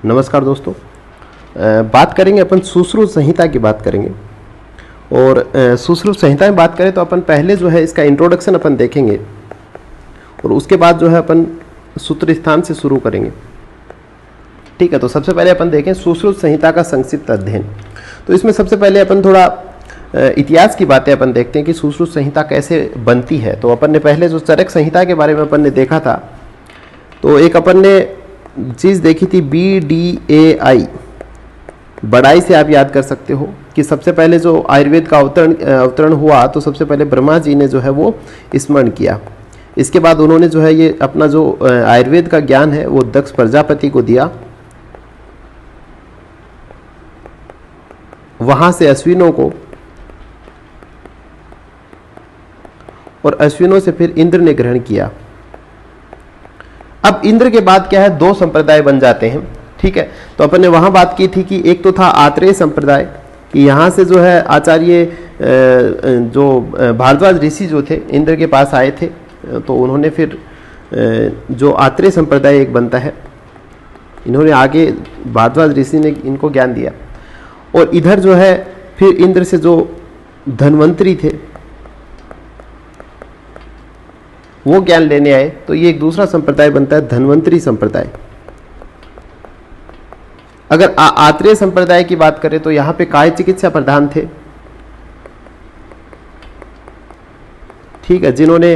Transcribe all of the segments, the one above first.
नमस्कार दोस्तों। बात करेंगे अपन सुश्रुत संहिता की बात करेंगे। और सुश्रुत संहिता में बात करें तो अपन पहले जो है इसका इंट्रोडक्शन अपन देखेंगे और उसके बाद जो है अपन सूत्र स्थान से शुरू करेंगे। ठीक है, तो सबसे पहले अपन देखें सुश्रुत संहिता का संक्षिप्त अध्ययन। तो इसमें सबसे पहले अपन थोड़ा इतिहास की बातें अपन देखते हैं कि सुश्रुत संहिता कैसे बनती है। तो अपन ने पहले जो चरक संहिता के बारे में अपन ने देखा था, तो एक अपन ने चीज़ देखी थी BDAI, बड़ाई से आप याद कर सकते हो कि सबसे पहले जो आयुर्वेद का अवतरण हुआ तो सबसे पहले ब्रह्मा जी ने जो है वो स्मरण किया। इसके बाद उन्होंने जो है ये अपना जो आयुर्वेद का ज्ञान है वो दक्ष प्रजापति को दिया। वहां से अश्विनों को, और अश्विनों से फिर इंद्र ने ग्रहण किया। अब इंद्र के बाद क्या है, दो संप्रदाय बन जाते हैं। ठीक है, तो अपन ने वहां बात की थी कि एक तो था आत्रेय संप्रदाय, कि यहाँ से जो है आचार्य जो भारद्वाज ऋषि जो थे इंद्र के पास आए थे, तो उन्होंने फिर जो आत्रेय संप्रदाय एक बनता है, इन्होंने आगे भारद्वाज ऋषि ने इनको ज्ञान दिया। और इधर जो है फिर इंद्र से जो धन्वंतरी थे वो ज्ञान लेने आए, तो ये एक दूसरा संप्रदाय बनता है धन्वंतरी संप्रदाय। अगर आत्रेय संप्रदाय की बात करें तो यहां पे काय चिकित्सा प्रधान थे। ठीक है, जिन्होंने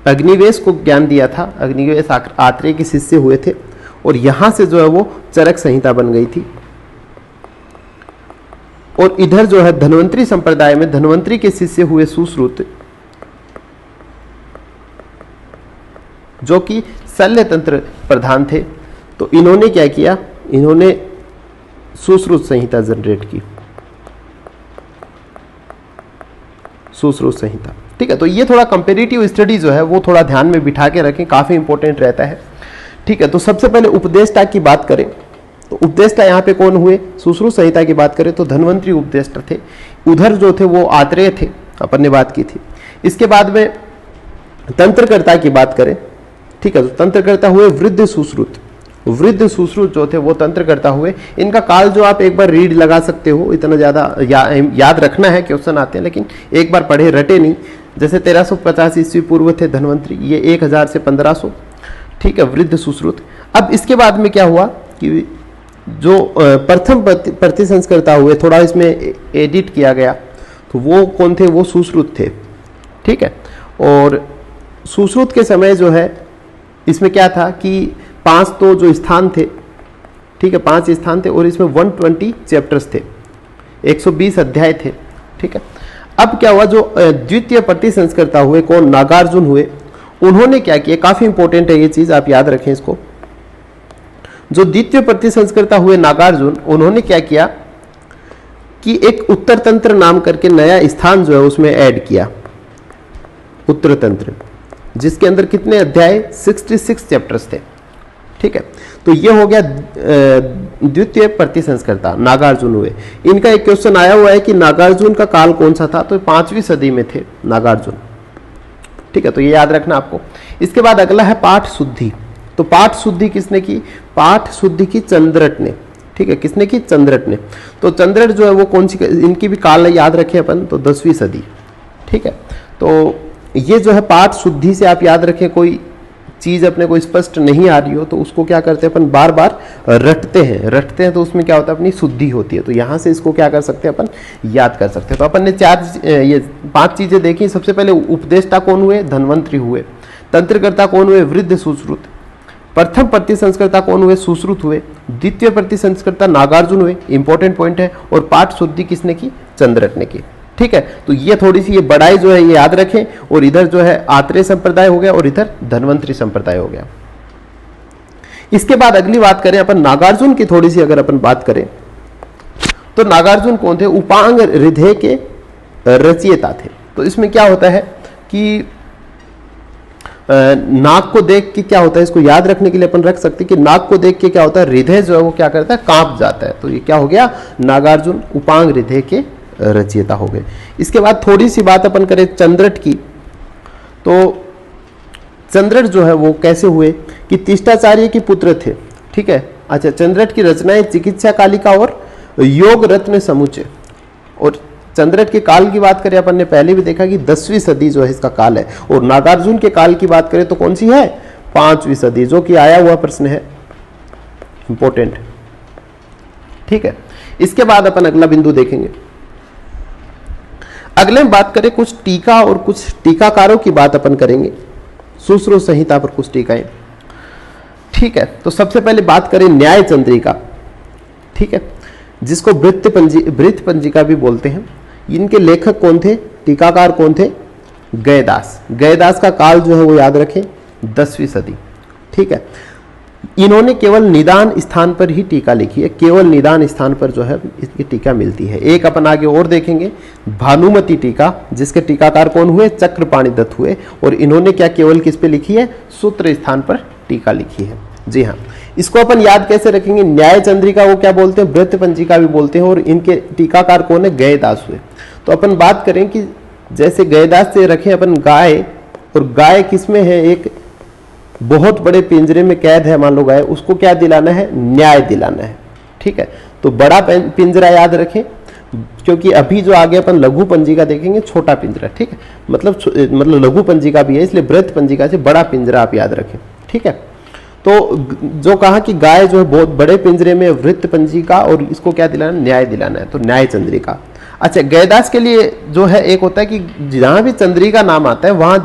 अग्निवेश को ज्ञान दिया था। अग्निवेश आत्रेय के शिष्य हुए थे और यहां से जो है वो चरक संहिता बन गई थी। और इधर जो है धन्वंतरी संप्रदाय में धन्वंतरी के शिष्य हुए सुश्रुत, जो कि शल्य तंत्र प्रधान थे। तो इन्होंने क्या किया, इन्होंने सुश्रुत संहिता जनरेट की, सुश्रुत संहिता। ठीक है, तो ये थोड़ा कंपेरेटिव स्टडी जो है वो थोड़ा ध्यान में बिठा के रखें, काफी इंपॉर्टेंट रहता है। ठीक है, तो सबसे पहले उपदेष्टा की बात करें तो उपदेष्टा यहाँ पे कौन हुए, सुश्रुत संहिता की बात करें तो धन्वंतरी उपदेष्टा थे। उधर जो थे वो आत्रेय थे, अपन ने बात की थी। इसके बाद में तंत्रकर्ता की बात करें, ठीक है, तो तंत्रकर्ता हुए वृद्ध सुश्रुत। वृद्ध सुश्रुत जो थे वो तंत्रकर्ता हुए। इनका काल जो आप एक बार रीड लगा सकते हो, इतना ज्यादा याद रखना है, क्वेश्चन आते हैं लेकिन एक बार पढ़े रटे नहीं। जैसे 1350 ईस्वी पूर्व थे धन्वंतरी, ये 1000 से 1500। ठीक है, वृद्ध सुश्रुत। अब इसके बाद में क्या हुआ कि जो प्रथम प्रतिसंस्कर्ता हुए, थोड़ा इसमें एडिट किया गया, तो वो कौन थे, वो सुश्रुत थे। ठीक है, और सुश्रुत के समय जो है इसमें क्या था कि 5 तो जो स्थान थे, ठीक है, 5 स्थान थे और इसमें 120 चैप्टर्स थे, 120 अध्याय थे। ठीक है, अब क्या हुआ, जो द्वितीय प्रतिसंस्कर्ता हुए कौन, नागार्जुन हुए। उन्होंने क्या किया, काफी इंपॉर्टेंट है ये चीज, आप याद रखें इसको। जो द्वितीय प्रतिसंस्कर्ता हुए नागार्जुन, उन्होंने क्या किया कि एक उत्तर तंत्र नाम करके नया स्थान जो है उसमें ऐड किया, उत्तर तंत्र, जिसके अंदर कितने अध्याय, 66 चैप्टर्स थे। ठीक है, तो ये हो गया द्वितीय प्रतिसंस्कर्ता नागार्जुन हुए। इनका एक क्वेश्चन आया हुआ है कि नागार्जुन का काल कौन सा था, तो 5वीं सदी में थे नागार्जुन। ठीक है, तो ये याद रखना आपको। इसके बाद अगला है पाठ शुद्धि। तो पाठ शुद्धि किसने की, पाठ शुद्धि की चंद्रट ने। ठीक है, किसने की, चंद्रट ने। तो चंद्रट जो है वो कौन सी, इनकी भी काल याद रखें अपन, तो 10वीं सदी। ठीक है, तो ये जो है पाठ शुद्धि से आप याद रखें, कोई चीज अपने को स्पष्ट नहीं आ रही हो तो उसको क्या करते हैं अपन, बार बार रटते हैं तो उसमें क्या होता है, अपनी शुद्धि होती है। तो यहां से इसको क्या कर सकते हैं अपन, याद कर सकते हैं। तो अपन ने ये 5 चीजें देखी। सबसे पहले उपदेष्टा कौन हुए, धन्वंतरी हुए। तंत्रकर्ता कौन हुए, वृद्ध सुश्रुत। प्रथम प्रतिसंस्कर्ता कौन हुए, सुश्रुत हुए। द्वितीय प्रतिसंस्कर्ता नागार्जुन हुए, इंपॉर्टेंट पॉइंट है। और पाठ शुद्धि किसने की, चंद्रट ने की। ठीक है, तो ये थोड़ी सी ये बड़ाई जो है ये याद रखें। और इधर जो है आत्रेय संप्रदाय हो गया और इधर धन्वंतरी संप्रदाय हो गया। इसके बाद अगली बात करें अपन नागार्जुन की, थोड़ी सी अगर अपन बात करें तो नागार्जुन कौन थे, उपांग हृदय के रचयिता थे। तो इसमें क्या होता है कि नाक को देख के क्या होता है, इसको याद रखने के लिए अपन रख सकते हैं कि नाक को देख के क्या होता है, हृदय जो है वो क्या करता है, कांप जाता है। तो ये क्या हो गया, नागार्जुन उपांग हृदय के रचयिता हो गए। इसके बाद थोड़ी सी बात अपन करें चंद्रट की, तो चंद्रट जो है वो कैसे हुए कि तीष्टाचार्य के पुत्र थे। ठीक है। अच्छा, चंद्रट की रचनाएं चिकित्सा कालिका और योग रत्न समुच्चय। और चंद्रट के काल की बात करें, अपन ने पहले भी देखा कि 10वीं सदी जो है इसका काल है। और नागार्जुन के काल की बात करें तो कौन सी है, 5वीं सदी, जो कि आया हुआ प्रश्न है, इंपॉर्टेंट। ठीक है, इसके बाद अपन अगला बिंदु देखेंगे। अगले में बात करें कुछ टीका और कुछ टीकाकारों की बात अपन करेंगे, सुश्रुत संहिता पर कुछ टीकाएं। ठीक है, तो सबसे पहले बात करें न्याय चंद्रिका। ठीक है, जिसको वृत्त पंजिका भी बोलते हैं। इनके लेखक कौन थे, टीकाकार कौन थे, गयदास। गयदास का काल जो है वो याद रखें, 10वीं सदी। ठीक है, इन्होंने केवल निदान स्थान पर ही टीका लिखी है, केवल निदान स्थान पर जो है इसकी टीका मिलती है। एक अपन आगे और देखेंगे, भानुमति टीका, जिसके टीकाकार कौन हुए, चक्रपाणि दत्त हुए। और इन्होंने क्या केवल किस पे लिखी है, सूत्र स्थान पर टीका लिखी है। जी हाँ, इसको अपन याद कैसे रखेंगे, न्याय चंद्रिका वो क्या बोलते हैं, वृत्त पंजिका भी बोलते हैं। और इनके टीकाकार कौन है, गयदास हुए। तो अपन बात करें कि जैसे गयदास से रखें अपन गाय, और गाय किसमें है, एक बहुत बड़े पिंजरे में कैद है, मान लो गाय, उसको क्या दिलाना है, न्याय दिलाना है। ठीक है, तो बड़ा पिंजरा याद रखें, क्योंकि अभी जो आगे अपन लघु पंजिका देखेंगे, छोटा पिंजरा। ठीक है, मतलब लघु पंजिका भी है, इसलिए वृत्त पंजिका से बड़ा पिंजरा आप याद रखें। ठीक है, तो जो कहा कि गाय जो है बहुत बड़े पिंजरे में, वृत्त पंजिका, और इसको क्या दिलाना, न्याय दिलाना है, तो न्याय चंद्रिका। अच्छा, गयदास के लिए जो है एक होता है कि जहां भी चंद्रिका नाम आता है वहां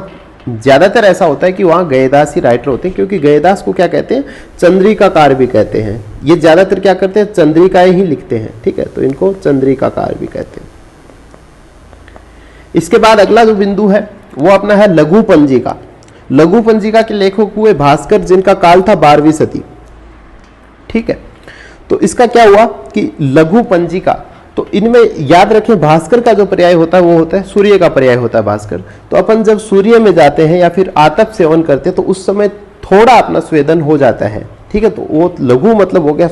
ज्यादातर ऐसा होता है कि वहां गयदास ही राइटर होते हैं, क्योंकि गयदास को क्या कहते हैं, चंद्रिकाकार भी कहते हैं। ये ज्यादातर क्या करते हैं, चंद्रिकाएं ही लिखते हैं। ठीक है, तो इनको चंद्रिकाकार भी कहते हैं। इसके बाद अगला जो बिंदु है वो अपना है लघु पंजिका। लघु पंजिका के लेखक हुए भास्कर, जिनका काल था 12वीं सदी। ठीक है, तो इसका क्या हुआ कि लघु पंजिका, तो इनमें याद रखें भास्कर का जो पर्याय होता है वो होता है सूर्य का पर्याय होता है भास्कर। तो अपन जब सूर्य में जाते हैं या फिर आतप सेवन करते हैं तो उस समय थोड़ा अपना स्वेदन हो जाता है। ठीक है, तो वो लघु मतलब हो गया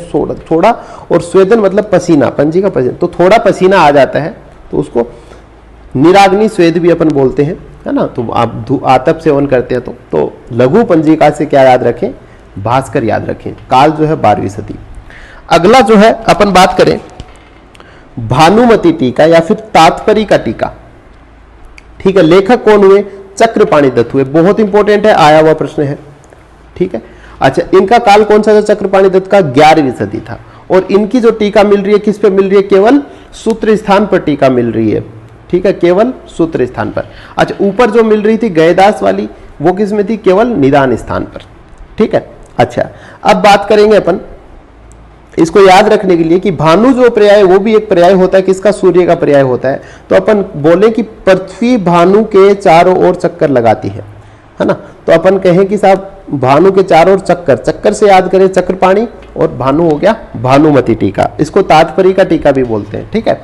थोड़ा, और स्वेदन मतलब पसीना, पंजिका पसीना, तो थोड़ा पसीना आ जाता है, तो उसको निराग्नि स्वेद भी अपन बोलते हैं, है ना। तो आप आतप सेवन करते हैं तो लघु पंजिका से क्या याद रखें, भास्कर याद रखें। काल जो है 12वीं सदी। अगला जो है अपन बात करें भानुमति टीका या फिर तात्पर्य का टीका। ठीक है, लेखक कौन हुए, चक्रपाणि दत्त हुए। बहुत इंपॉर्टेंट है, आया हुआ प्रश्न है। ठीक है, अच्छा, इनका काल कौन सा था, चक्रपाणि दत्त का 11वीं सदी था। और इनकी जो टीका मिल रही है किस पे मिल रही है, केवल सूत्र स्थान पर टीका मिल रही है। ठीक है, केवल सूत्र स्थान पर। अच्छा, ऊपर जो मिल रही थी गयदास वाली, वो किस में थी, केवल निदान स्थान पर। ठीक है, अच्छा, अब बात करेंगे अपन इसको याद रखने के लिए कि भानु जो पर्याय है वो भी एक पर्याय होता है, किसका, सूर्य का पर्याय होता है। तो अपन बोले कि पृथ्वी भानु के चारों ओर चक्कर लगाती है ना। तो अपन कहें कि साहब भानु के चारों ओर चक्कर, चक्कर से याद करें चक्रपाणि, और भानु हो गया भानुमति टीका। इसको तात्पर्य का टीका भी बोलते हैं। ठीक है,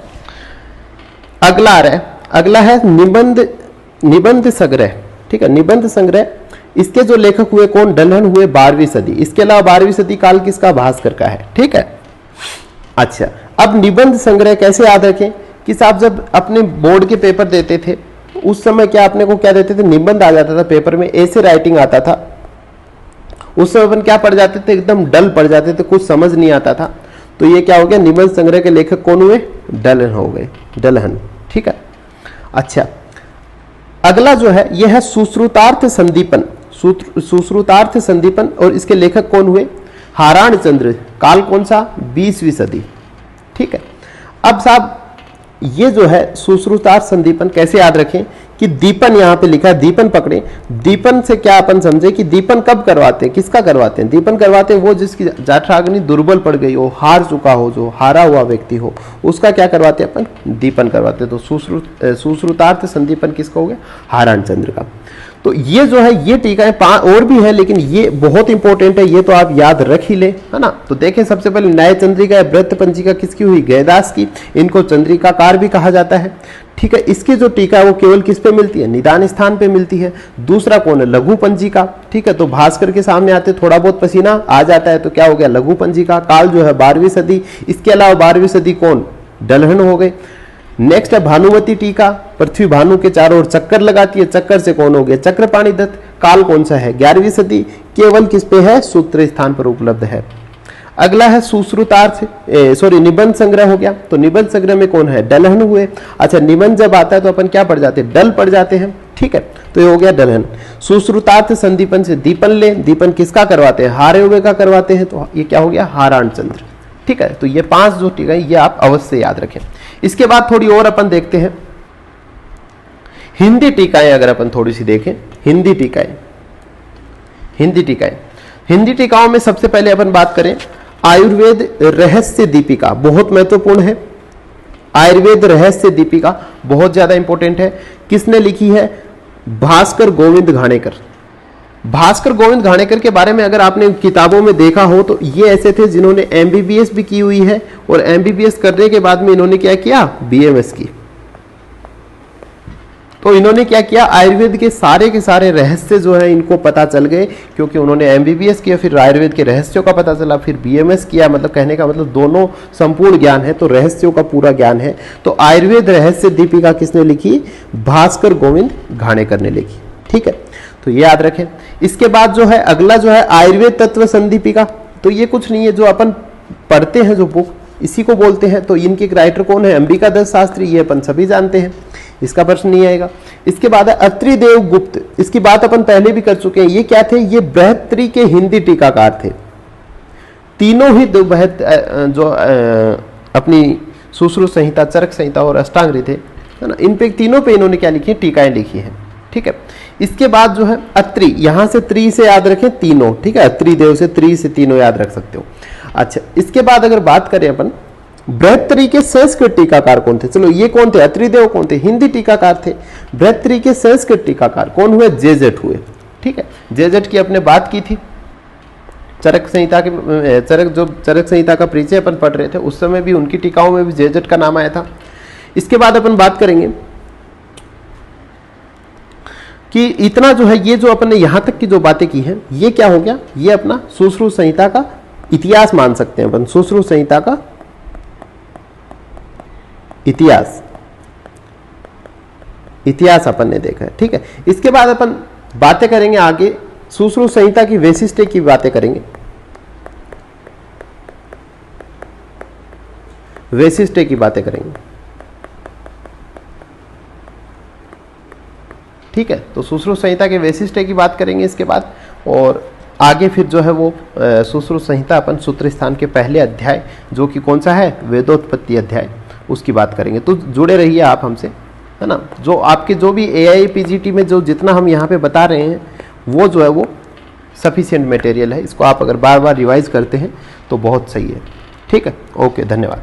अगला आ रहा है, अगला है निबंध संग्रह। ठीक है, निबंध संग्रह, इसके जो लेखक हुए कौन, डलहन हुए 12वीं सदी। इसके अलावा 12वीं सदी काल किसका, भास्कर का है। ठीक है, अच्छा, अब निबंध संग्रह कैसे याद रखें कि साहब जब अपने बोर्ड के पेपर देते थे उस समय क्या अपने को क्या देते थे, निबंध आ जाता था पेपर में, ऐसे राइटिंग आता था। उस समय अपन क्या पढ़ जाते थे, एकदम डल पढ़ जाते थे, कुछ समझ नहीं आता था। तो ये क्या हो गया, निबंध संग्रह के लेखक कौन हुए, डलहन हो गए, डलहन। ठीक है, अच्छा, अगला जो है यह है सुश्रुतार्थ संदीपन। सुश्रुतार्थ संदीपन, और इसके लेखक कौन हुए, हाराण चंद्र। काल कौन सा, 20वीं सदी। ठीक है, अब साहब ये जो है सुश्रुतार्थ संदीपन कैसे याद रखें कि दीपन यहां पे लिखा है, दीपन पकड़े। दीपन से क्या अपन समझे कि दीपन कब करवाते हैं, किसका करवाते हैं, दीपन करवाते हैं वो जिसकी जठराग्नि दुर्बल पड़ गई हो, हार चुका हो, जो हारा हुआ व्यक्ति हो, उसका क्या करवाते हैं अपन, दीपन करवाते हैं। तो सुश्रुतार्थ संदीपन किसका हो गया, हाराण चंद्र का। तो ये जो है ये टीका है, और भी है लेकिन ये बहुत इंपॉर्टेंट है, ये तो आप याद रख ही ले, है ना। तो देखें सबसे पहले न्याय चंद्रिका, वृत्त पंजिका किसकी हुई, गयदास की। इनको चंद्रिकाकार भी कहा जाता है। ठीक है, इसकी जो टीका है वो केवल किस पे मिलती है, निदान स्थान पे मिलती है। दूसरा कौन है, लघु पंजिका। ठीक है, तो भास्कर के सामने आते थोड़ा बहुत पसीना आ जाता है, तो क्या हो गया, लघु पंजिका। काल जो है 12वीं सदी। इसके अलावा 12वीं सदी कौन, डलहन हो गए। नेक्स्ट है भानुमति टीका, पृथ्वी भानु के चारों ओर चक्कर लगाती है, चक्कर से कौन हो गया, चक्रपाणि दत्त। काल कौन सा है, 11वीं सदी। केवल किस पे है, सूत्र स्थान पर उपलब्ध है। अगला है सुश्रुतार्थ, सॉरी निबंध संग्रह हो गया। तो निबंध संग्रह में कौन है, डलहन हुए। अच्छा, निबंध जब आता है तो अपन क्या पढ़ जाते हैं, डल पढ़ जाते हैं, ठीक है, तो ये हो गया डलहन। सुश्रुतार्थ संदीपन से दीपन ले, दीपन किसका करवाते हैं, हारे हुए का करवाते हैं, तो ये क्या हो गया, हारान चंद्र, ठीक है। तो ये 5 जो टीका है ये आप अवश्य याद रखें। इसके बाद थोड़ी और अपन देखते हैं हिंदी टीकाएं, अगर अपन थोड़ी सी देखें हिंदी टीकाएं, हिंदी टीकाओं में सबसे पहले अपन बात करें आयुर्वेद रहस्य दीपिका, बहुत महत्वपूर्ण है। आयुर्वेद रहस्य दीपिका बहुत ज्यादा इंपॉर्टेंट है। किसने लिखी है, भास्कर गोविंद घाणेकर। भास्कर गोविंद घाणेकर के बारे में अगर आपने किताबों में देखा हो तो ये ऐसे थे जिन्होंने एमबीबीएस भी की हुई है, और एमबीबीएस करने के बाद में इन्होंने क्या किया, बीएमएस की। तो इन्होंने क्या किया, आयुर्वेद के सारे रहस्य जो है इनको पता चल गए, क्योंकि उन्होंने एमबीबीएस किया, फिर आयुर्वेद के रहस्यों का पता चला, फिर बीएमएस किया। मतलब कहने का मतलब दोनों संपूर्ण ज्ञान है, तो रहस्यों का पूरा ज्ञान है। तो आयुर्वेद रहस्य दीपिका किसने लिखी, भास्कर गोविंद घाणेकर ने लिखी, ठीक है, तो ये याद रखें। इसके बाद जो है अगला जो है आयुर्वेद तत्व संदीपिका, तो ये कुछ नहीं है, जो अपन पढ़ते हैं जो बुक इसी को बोलते हैं। तो इनके राइटर कौन है, अंबिका दत्त शास्त्री, ये अपन सभी जानते हैं, इसका प्रश्न नहीं आएगा। इसके बाद है अत्रिदेव गुप्त, इसकी बात अपन पहले भी कर चुके हैं। ये क्या थे, ये बृहत्त्री के हिंदी टीकाकार थे। तीनों ही जो अपनी सुश्रुत संहिता, चरक संहिता और अष्टांगरी थे, है ना, इन पे तीनों पे इन्होंने क्या लिखी है, टीकाएं लिखी है, ठीक है। इसके बाद जो है अत्रि, यहां से त्रि से याद रखें तीनों, ठीक है, अत्रिदेव से त्रि से तीनों याद रख सकते हो। अच्छा, इसके बाद अगर बात करें अपन बृहत्त्री के संस्कृत टीकाकार कौन थे, चलो ये कौन थे, अत्रिदेव कौन थे, हिंदी टीकाकार थे। बृहत्त्री के संस्कृत टीकाकार कौन हुए, जेजेट हुए, ठीक है। जेजेट की अपने बात की थी, चरक संहिता के चरक संहिता का परिचय अपन पढ़ रहे थे, उस समय भी उनकी टीकाओं में भी जेजेट का नाम आया था। इसके बाद अपन बात करेंगे कि इतना जो है, ये जो अपन ने यहां तक की जो बातें की हैं, ये क्या हो गया, ये अपना सुश्रुत संहिता का इतिहास मान सकते हैं अपन, सुश्रुत संहिता का इतिहास अपन ने देखा है, ठीक है। इसके बाद अपन बातें करेंगे आगे सुश्रुत संहिता की वैशिष्ट्य की बातें करेंगे, वैशिष्ट्य की बातें करेंगे, ठीक है। तो सुश्रुत संहिता के वैशिष्ट्य की बात करेंगे इसके बाद, और आगे फिर जो है वो सुश्रुत संहिता अपन सूत्र स्थान के पहले अध्याय, जो कि कौन सा है, वेदोत्पत्ति अध्याय, उसकी बात करेंगे। तो जुड़े रहिए आप हमसे, है ना। जो आपके जो भी AIPGT में जो जितना हम यहाँ पे बता रहे हैं वो जो है वो सफिशिएंट मटेरियल है, इसको आप अगर बार बार रिवाइज करते हैं तो बहुत सही है, ठीक है। ओके, धन्यवाद।